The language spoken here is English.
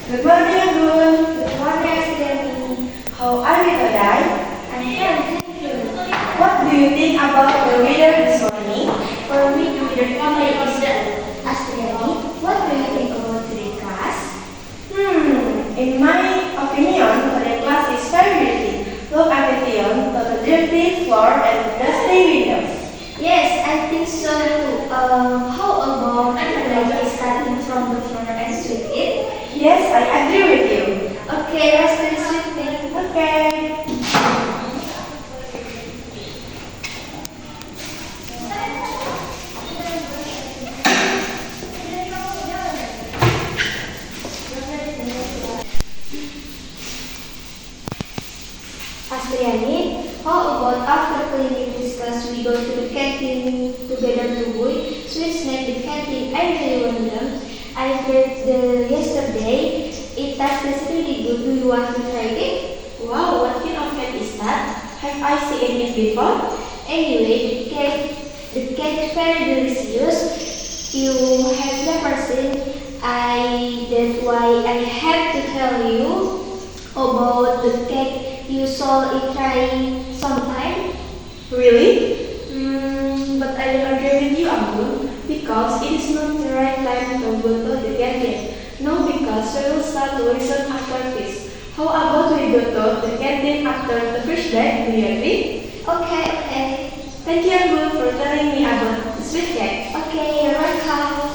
Good morning, Abdul. Good morning, Ashley. How are you today? I'm fine, thank you. What do you think about the weather this morning? For me, the weather today is good. Ashley, what do you think about today class? In my opinion, the class is very dirty. Look at the Tion, the dirty floor and dusty windows. Yes, I think so too. How about like starting from the floor and sweep it? Yes, I agree with you. Okay, let's do sweeping. Okay. Astriani, how about after cleaning this class we go to the canteen together to buy sweet snack the canteen? I really want them. I heard yesterday it tastes really good. Do you want to try it? Wow, what kind of cat is that? Have I seen it before? Anyway, the cake very delicious. You have never seen. That's why I have to tell you about the cake. You saw it try sometime. Really? But I will agree with you, Abdul, because it is not the right time to go to the canteen. No, because we will start to listen after this. How about we go to the canteen after the first day? Do you agree? Okay. Thank you, Abdul, for telling me about the sweet cake. Okay, you're welcome.